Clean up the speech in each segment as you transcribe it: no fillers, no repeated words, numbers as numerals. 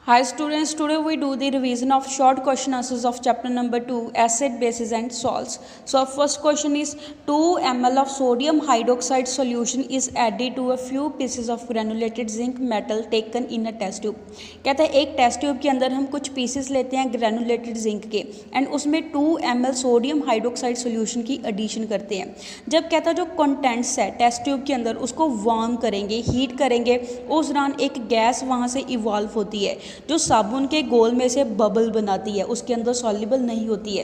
Hi students, today we do the revision of short question answers of chapter number 2 acid, bases and salts. So our first question is 2 ml of sodium hydroxide solution is added to a few pieces of granulated zinc metal taken in a test tube. कहता है एक test tube के अंदर हम कुछ pieces लेते हैं granulated zinc के एंड उसमें 2 ml सोडियम हाइड्रोक्साइड सोल्यूशन की एडिशन करते हैं। जब कहता है जो कंटेंट्स है टेस्ट ट्यूब के अंदर उसको वार्म करेंगे, हीट करेंगे, उस दौरान एक गैस वहाँ से इवॉल्व होती है जो साबुन के गोल में से बबल बनाती है, उसके अंदर सॉल्युबल नहीं होती है।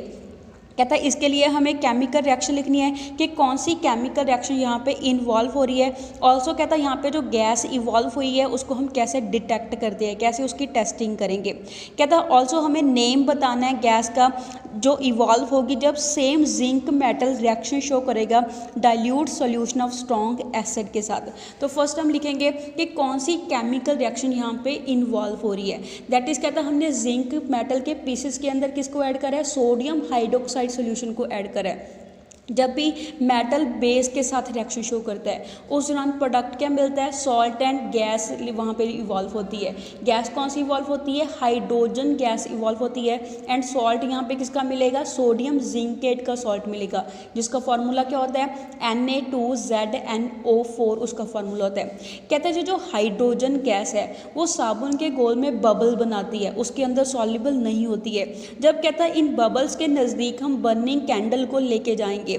कहता है इसके लिए हमें केमिकल रिएक्शन लिखनी है कि कौन सी केमिकल रिएक्शन यहाँ पे इन्वॉल्व हो रही है। ऑल्सो कहता है यहाँ पे जो गैस इवॉल्व हुई है उसको हम कैसे डिटेक्ट करते हैं, कैसे उसकी टेस्टिंग करेंगे। कहता है ऑल्सो हमें नेम बताना है गैस का जो इवॉल्व होगी जब same zinc metal reaction show करेगा dilute solution of strong acid के साथ। तो फर्स्ट हम लिखेंगे कि कौन सी केमिकल रिएक्शन यहाँ पे इन्वॉल्व हो रही है। दैट इज कहता है हमने जिंक मेटल के पीसेस के अंदर किसको ऐड करा है, सोडियम हाइड्रोक्साइड सॉल्यूशन को ऐड करा है। जब भी मेटल बेस के साथ रिएक्शन शो करता है उस दौरान प्रोडक्ट क्या मिलता है, सॉल्ट एंड गैस वहाँ पे इवॉल्व होती है। गैस कौन सी इवॉल्व होती है, हाइड्रोजन गैस इवॉल्व होती है एंड सॉल्ट यहाँ पे किसका मिलेगा, सोडियम जिंकेट का सॉल्ट मिलेगा जिसका फॉर्मूला क्या होता है Na2ZnO4 उसका फॉर्मूला होता है। कहते हैं जो हाइड्रोजन गैस है वो साबुन के गोल में बबल बनाती है, उसके अंदर सॉल्युबल नहीं होती है। जब कहता है इन बबल्स के नज़दीक हम बर्निंग कैंडल को लेके जाएंगे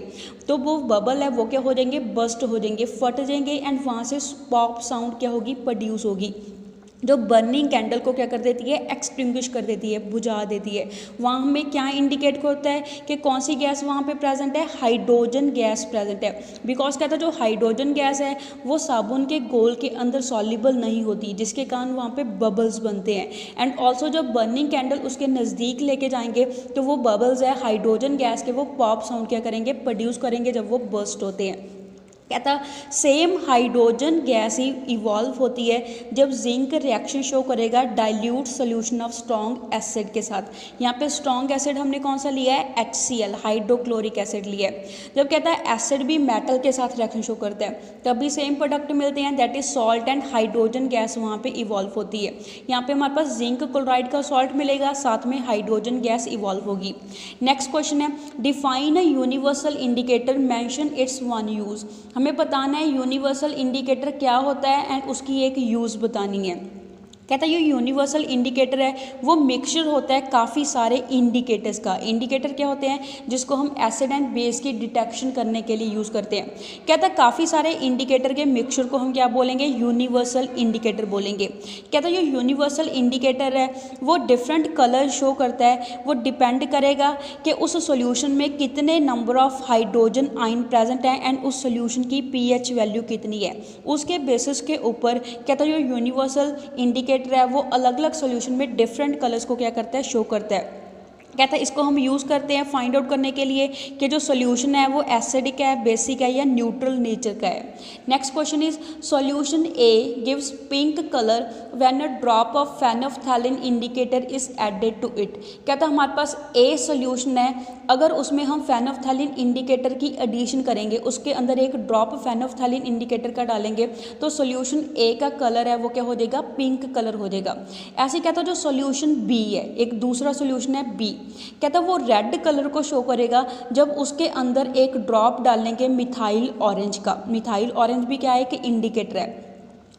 तो वो बबल है वो क्या हो जाएंगे, बस्ट हो जाएंगे, फट जाएंगे एंड वहाँ से पॉप साउंड क्या होगी, प्रोड्यूस होगी जो बर्निंग कैंडल को क्या कर देती है, एक्सटिंग्विश कर देती है, बुझा देती है। वहाँ हमें क्या इंडिकेट होता है कि कौन सी गैस वहाँ पे प्रेजेंट है, हाइड्रोजन गैस प्रेजेंट है। बिकॉज कहता है जो हाइड्रोजन गैस है वो साबुन के गोल के अंदर सॉल्युबल नहीं होती जिसके कारण वहाँ पे बबल्स बनते हैं। एंड ऑल्सो जब बर्निंग कैंडल उसके नज़दीक लेके जाएंगे तो वो बबल्स है हाइड्रोजन गैस के वो पॉप साउंड क्या करेंगे, प्रोड्यूस करेंगे जब वो बर्स्ट होते हैं। कहता सेम हाइड्रोजन गैस ही इवॉल्व होती है जब जिंक रिएक्शन शो करेगा dilute solution of strong acid के साथ। यहाँ पे स्ट्रॉन्ग एसिड हमने कौन सा लिया है, HCl हाइड्रोक्लोरिक एसिड लिया है। जब कहता है एसिड भी मेटल के साथ रिएक्शन शो करता है तभी सेम प्रोडक्ट मिलते हैं, that is salt and hydrogen gas वहाँ पे इवॉल्व होती है। यहाँ पे हमारे पास जिंक क्लोराइड का सॉल्ट मिलेगा, साथ में हाइड्रोजन गैस इवॉल्व होगी। नेक्स्ट क्वेश्चन है define a universal indicator, mention it's one use. हमें बताना है यूनिवर्सल इंडिकेटर क्या होता है एंड उसकी एक यूज़ बतानी है। कहता है ये यूनिवर्सल इंडिकेटर है वो मिक्सचर होता है काफ़ी सारे इंडिकेटर्स का। इंडिकेटर क्या होते हैं, जिसको हम एसिड एंड बेस की डिटेक्शन करने के लिए यूज़ करते हैं। कहता है काफ़ी सारे इंडिकेटर के मिक्सचर को हम क्या बोलेंगे, यूनिवर्सल इंडिकेटर बोलेंगे। कहता है ये यूनिवर्सल इंडिकेटर है वो डिफरेंट कलर शो करता है, वो डिपेंड करेगा कि उस सोल्यूशन में कितने number of hydrogen ion present हैं एंड उस सोल्यूशन की pH वैल्यू कितनी है। उसके बेसिस के ऊपर कहता है ये यूनिवर्सल इंडिकेटर है वो अलग अलग सॉल्यूशन में डिफरेंट कलर्स को क्या करता है, शो करता है। कहता है इसको हम यूज़ करते हैं फाइंड आउट करने के लिए कि जो सॉल्यूशन है वो एसिडिक है, बेसिक है या न्यूट्रल नेचर का है। Next question is solution A gives pink colour when a drop of phenolphthalein indicator is added to it. कहता है हमारे पास ए सॉल्यूशन है, अगर उसमें हम फेनोफ्थैलिन इंडिकेटर की एडिशन करेंगे, उसके अंदर एक ड्रॉप फेनोफ्थैलिन इंडिकेटर का डालेंगे तो सॉल्यूशन ए का कलर है वो क्या हो जाएगा, पिंक कलर हो जाएगा। ऐसे कहता है जो सॉल्यूशन बी है, एक दूसरा सॉल्यूशन है बी, कहता वो रेड कलर को शो करेगा जब उसके अंदर एक ड्रॉप डालेंगे मिथाइल ऑरेंज का। मिथाइल ऑरेंज भी क्या है कि इंडिकेटर है।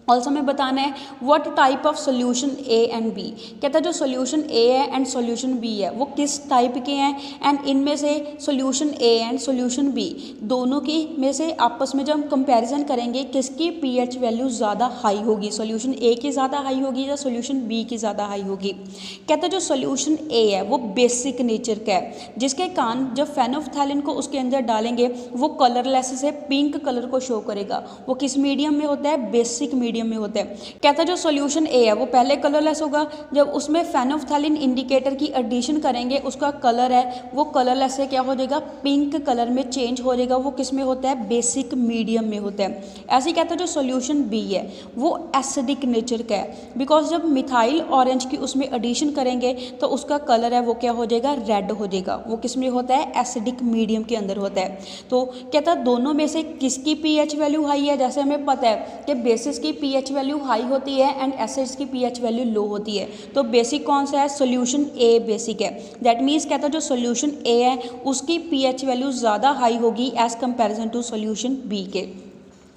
ऑल्सो हमें बताना है what type of solution A and B. कहता है जो सोल्यूशन ए है एंड सोल्यूशन बी है वो किस टाइप के हैं एंड इनमें से solution A and solution B दोनों की में से आपस में जब हम कंपैरिजन करेंगे किसकी pH वैल्यू ज़्यादा हाई होगी, सोल्यूशन ए की ज़्यादा हाई होगी या सोल्यूशन बी की ज़्यादा हाई होगी। कहता है जो सोल्यूशन ए है वो बेसिक नेचर का है जिसके कारण जब फेनोफ्थैलिन को उसके अंदर डालेंगे वो कलरलेस से पिंक कलर को शो करेगा। वो किस मीडियम में होता है, बेसिक मीडियम में होता है। कहता है जो सॉल्यूशन ए है वो पहले कलरलेस होगा, जब उसमें फेनोफ्थैलिन इंडिकेटर की एडिशन करेंगे उसका कलर है वो कलरलेस से क्या हो जाएगा, पिंक कलर में चेंज हो जाएगा। वो किस में होता है, बेसिक मीडियम में होता है। ऐसे ही कहता है जो सॉल्यूशन बी है वो एसिडिक नेचर का है, बिकॉज जब मिथाइल ऑरेंज की उसमें एडिशन करेंगे तो उसका कलर है वो क्या हो जाएगा, रेड हो जाएगा। वो किस में होता है, एसिडिक मीडियम के अंदर होता है। तो कहता है दोनों में से किसकी pH वैल्यू हाई है, जैसे हमें पता है कि बेसिस की पीएच वैल्यू हाई होती है एंड एसिड्स की पीएच वैल्यू लो होती है। तो बेसिक कौन सा है, सोल्यूशन ए बेसिक है। दैट मीन्स कहता है जो सोल्यूशन ए है उसकी पीएच वैल्यू ज़्यादा हाई होगी as comparison to solution B के।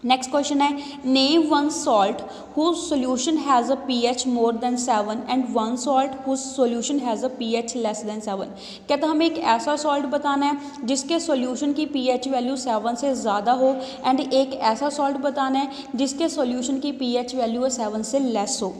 नेक्स्ट क्वेश्चन है, name one salt whose solution has a pH more than 7 and one salt whose solution has a pH less than 7। कहता हमें एक ऐसा सॉल्ट बताना है जिसके सोल्यूशन की पीएच वैल्यू 7 से ज़्यादा हो एंड एक ऐसा सॉल्ट बताना है जिसके सोल्यूशन की पीएच वैल्यू 7 से लेस हो।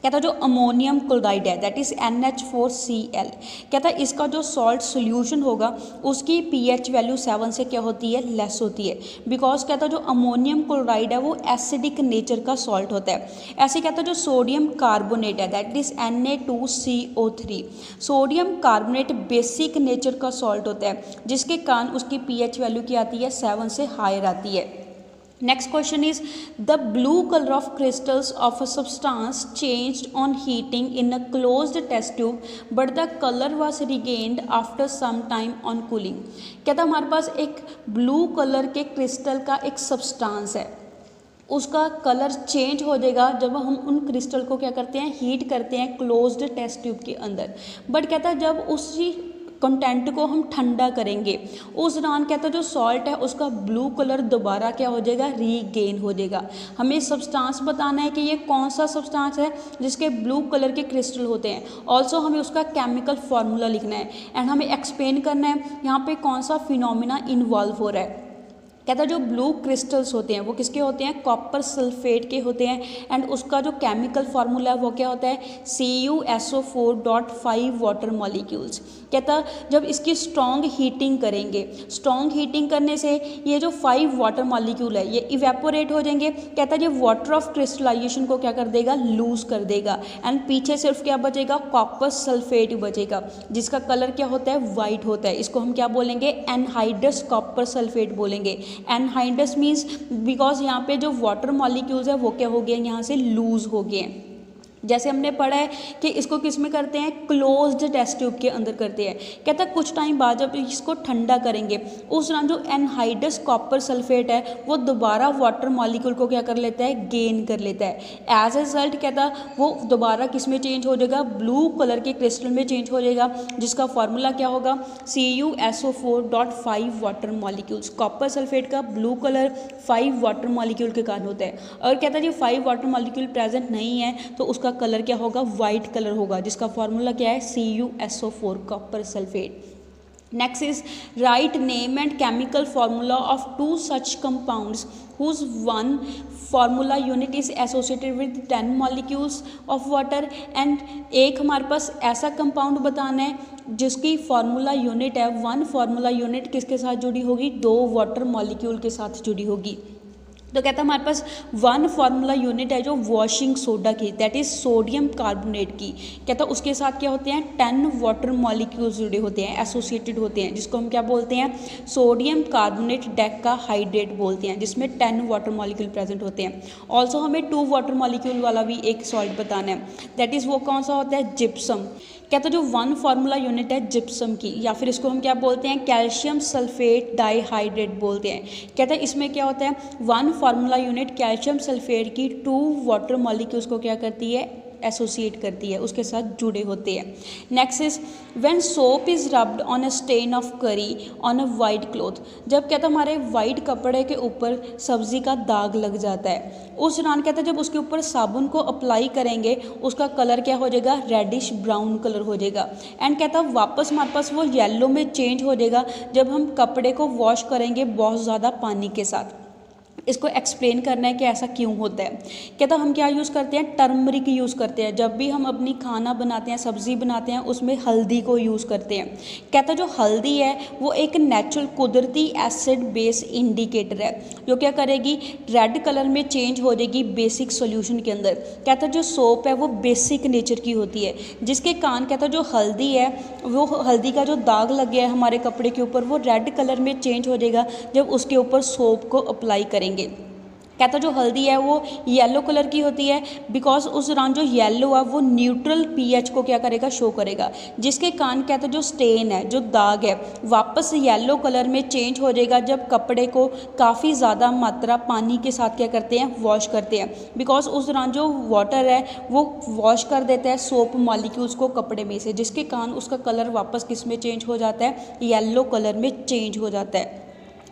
कहता जो अमोनियम क्लोराइड है दैट इज़ NH4Cl, कहता इसका जो सॉल्ट सोल्यूशन होगा उसकी पीएच वैल्यू 7 से क्या होती है, लेस होती है। बिकॉज कहता जो अमोनियम क्लोराइड है वो एसिडिक नेचर का सॉल्ट होता है। ऐसे कहता जो सोडियम कार्बोनेट है that is Na2CO3, sodium carbonate basic nature का सॉल्ट होता है जिसके कारण उसकी पीएच वैल्यू क्या आती है, 7 से हायर आती है। Next question is, the blue color of crystals of a substance changed on heating in a closed test tube but the color was regained after some time on cooling। कहता हमारे पास एक blue colour के crystal का एक substance है, उसका colour change हो जाएगा जब हम उन क्रिस्टल को क्या करते हैं, हीट करते हैं क्लोज्ड टेस्ट ट्यूब के अंदर। बट कहता है जब उसी कंटेंट को हम ठंडा करेंगे उस दौरान कहता है जो सॉल्ट है उसका ब्लू कलर दोबारा क्या हो जाएगा, रीगेन हो जाएगा। हमें सब्सटेंस बताना है कि ये कौन सा सब्सटेंस है जिसके ब्लू कलर के क्रिस्टल होते हैं। ऑल्सो हमें उसका केमिकल फार्मूला लिखना है एंड हमें एक्सप्लेन करना है यहाँ पे कौन सा फिनोमिना इन्वॉल्व हो रहा है। कहता जो ब्लू क्रिस्टल्स होते हैं वो किसके होते हैं, कॉपर सल्फेट के होते हैं एंड उसका जो केमिकल फार्मूला है वो क्या होता है, CuSO4.5 वाटर मॉलिक्यूल्स। कहता जब इसकी स्ट्रॉन्ग हीटिंग करेंगे, स्ट्रॉन्ग हीटिंग करने से ये जो 5 वाटर मॉलिक्यूल है ये इवेपोरेट हो जाएंगे। कहता है ये वाटर ऑफ क्रिस्टलाइजेशन को क्या कर देगा, लूज कर देगा एंड पीछे सिर्फ क्या बचेगा, कॉपर सल्फेट बचेगा जिसका कलर क्या होता है, वाइट होता है। इसको हम क्या बोलेंगे, एनहाइड्रस कॉपर सल्फेट बोलेंगे। एनहाइड्रस मीन्स बिकॉज यहाँ पे जो वाटर मॉलिक्यूल्स है वो क्या हो गए, यहाँ से लूज हो गए हैं। जैसे हमने पढ़ा है कि इसको किस में करते हैं, क्लोज्ड टेस्ट ट्यूब के अंदर करते हैं। कहता है कुछ टाइम बाद जब इसको ठंडा करेंगे उस दौरान जो एनहाइड्रस कॉपर सल्फेट है वो दोबारा वाटर मॉलिक्यूल को क्या कर लेता है, गेन कर लेता है। एज ए रिजल्ट कहता वो दोबारा किस में चेंज हो जाएगा, ब्लू कलर के क्रिस्टल में चेंज हो जाएगा जिसका फार्मूला क्या होगा, CuSO4.5 water molecules. Copper sulphate का ब्लू कलर 5 वाटर मॉलिक्यूल के कारण होता है। और कहता है जो 5 वाटर मॉलिक्यूल प्रेजेंट नहीं है तो उसका कलर क्या होगा, वाइट कलर होगा जिसका फॉर्मूला क्या है, CuSO4 copper sulphate. Next is write name and chemical formula of 2 such compounds whose one formula unit is associated with 10 molecules of water and एक हमारे पास ऐसा कंपाउंड बताना है जिसकी फार्मूला यूनिट है, 1 फार्मूला यूनिट किसके साथ जुड़ी होगी, 2 वाटर मॉलिक्यूल के साथ जुड़ी होगी। तो कहता है हमारे पास 1 फार्मूला यूनिट है जो वॉशिंग सोडा की, दैट इज सोडियम कार्बोनेट की। कहता है उसके साथ क्या होते हैं, 10 वाटर मॉलिक्यूल्स जुड़े होते हैं, एसोसिएटेड होते हैं, जिसको हम क्या बोलते हैं, सोडियम कार्बोनेट डेका हाइड्रेट बोलते हैं, जिसमें 10 वाटर मॉलिक्यूल प्रेजेंट होते हैं। ऑल्सो हमें 2 वाटर मॉलिक्यूल वाला भी एक सॉल्ट बताना है, दैट इज़ वो कौन सा होता है, जिप्सम। कहता है जो 1 फार्मूला यूनिट है जिप्सम की, या फिर इसको हम क्या बोलते हैं, कैल्शियम सल्फेट डाइहाइड्रेट बोलते हैं। कहता है इसमें क्या होता है, 1 फार्मूला यूनिट कैल्शियम सल्फेट की 2 वाटर मॉलिक्यूल्स को क्या करती है, एसोसिएट करती है, उसके साथ जुड़े होते हैं। Next is when soap is rubbed on a stain of curry on a white cloth, जब कहता है हमारे वाइट कपड़े के ऊपर सब्जी का दाग लग जाता है उस दौरान कहता है जब उसके ऊपर साबुन को अप्लाई करेंगे उसका कलर क्या हो जाएगा, रेडिश ब्राउन कलर हो जाएगा। एंड कहता है वापस हमारे पास वो येलो में चेंज हो जाएगा जब हम कपड़े को वॉश करेंगे बहुत ज़्यादा पानी के साथ। इसको एक्सप्लेन करना है कि ऐसा क्यों होता है। कहता हम क्या यूज़ करते हैं, टर्मरिक यूज़ करते हैं। जब भी हम अपनी खाना बनाते हैं, सब्ज़ी बनाते हैं, उसमें हल्दी को यूज़ करते हैं। कहता जो हल्दी है वो एक नेचुरल कुदरती एसिड बेस इंडिकेटर है जो क्या करेगी, रेड कलर में चेंज हो जाएगी बेसिक सॉल्यूशन के अंदर। कहता जो सोप है वो बेसिक नेचर की होती है जिसके कारण कहता जो हल्दी है वो हल्दी का जो दाग लग गया है हमारे कपड़े के ऊपर वो रेड कलर में चेंज हो जाएगा जब उसके ऊपर सोप को अप्लाई करेंगे। कहता जो हल्दी है वो येलो कलर की होती है बिकॉज उस दौरान जो येलो है वो न्यूट्रल पीएच को क्या करेगा, शो करेगा, जिसके कारण कहता जो स्टेन है, जो दाग है, वापस येलो कलर में चेंज हो जाएगा जब कपड़े को काफ़ी ज़्यादा मात्रा पानी के साथ क्या करते हैं, वॉश करते हैं। बिकॉज उस दौरान जो वाटर है वो वॉश कर देता है सोप मॉलिक्यूल्स को कपड़े में से, जिसके कारण उसका कलर वापस किस में चेंज हो जाता है, येलो कलर में चेंज हो जाता है।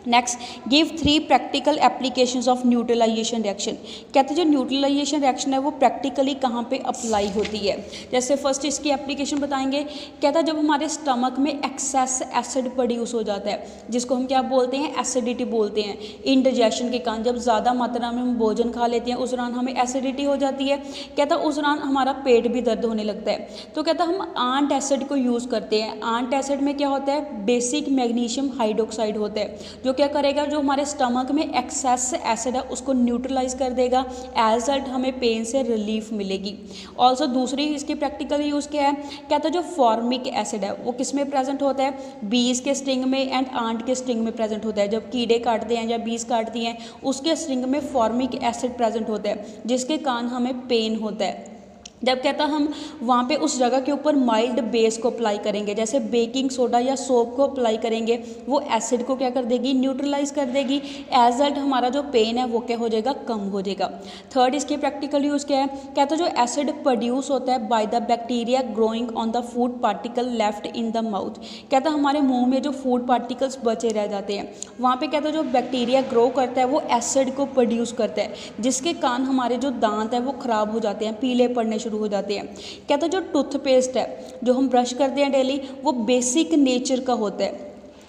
Next, give 3 practical applications of neutralisation reaction. कहते हैं जो न्यूट्रलाइजेशन रिएक्शन है वो प्रैक्टिकली कहाँ पे अप्लाई होती है। जैसे फर्स्ट इसकी एप्लीकेशन बताएंगे। कहता है जब हमारे स्टमक में एक्सेस एसिड प्रोड्यूस हो जाता है, जिसको हम क्या बोलते हैं, एसिडिटी बोलते हैं। इंडाइजेशन के कारण जब ज़्यादा मात्रा में हम भोजन खा लेते हैं उस दौरान हमें एसिडिटी हो जाती है। कहता उस दौरान हमारा पेट भी दर्द होने लगता है। तो कहता हम आंट एसिड को यूज़ करते हैं। आंट एसिड में क्या होता है, बेसिक मैग्नीशियम हाइड्रोक्साइड होता है, जो क्या करेगा, जो हमारे स्टमक में एक्सेस एसिड है उसको न्यूट्रलाइज कर देगा। एज रिजल्ट हमें पेन से रिलीफ मिलेगी। ऑल्सो दूसरी इसकी प्रैक्टिकल यूज़ क्या है, कहता है जो फॉर्मिक एसिड है वो किस में प्रेजेंट होता है, बीज के स्टिंग में एंड आंट के स्टिंग में प्रेजेंट होता है। जब कीड़े काटते हैं या बीज काटती हैं उसके स्टिंग में फॉर्मिक एसिड प्रेजेंट होता है, जिसके कारण हमें पेन होता है। जब कहता हम वहाँ पे उस जगह के ऊपर माइल्ड बेस को अप्लाई करेंगे, जैसे बेकिंग सोडा या सोप को अप्लाई करेंगे, वो एसिड को क्या कर देगी, न्यूट्रलाइज कर देगी। एज रिजल्ट हमारा जो पेन है वो क्या हो जाएगा, कम हो जाएगा। थर्ड इसकी प्रैक्टिकल यूज़ क्या है, कहता जो एसिड प्रोड्यूस होता है by the bacteria growing on the food particle left in the mouth. कहता हमारे मुँह में जो फूड पार्टिकल्स बचे रह जाते हैं वहाँ पर कहता जो बैक्टीरिया ग्रो करता है वो एसिड को प्रोड्यूस करता है, जिसके कारण हमारे जो दांत है वो ख़राब हो जाते हैं, पीले पड़ने शुरू हो जाते हैं। कहता जो टूथपेस्ट है जो हम ब्रश करते हैं डेली वो बेसिक नेचर का होता है।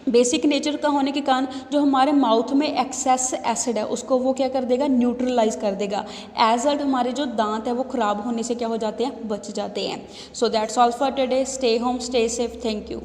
बेसिक नेचर का होने के कारण जो हमारे माउथ में एक्सेस एसिड है उसको वो क्या कर देगा, न्यूट्रलाइज कर देगा। एज रिजल्ट हमारे जो दांत है वो खराब होने से क्या हो जाते हैं, बच जाते हैं। So that's all for today. Stay home, stay safe. Thank you.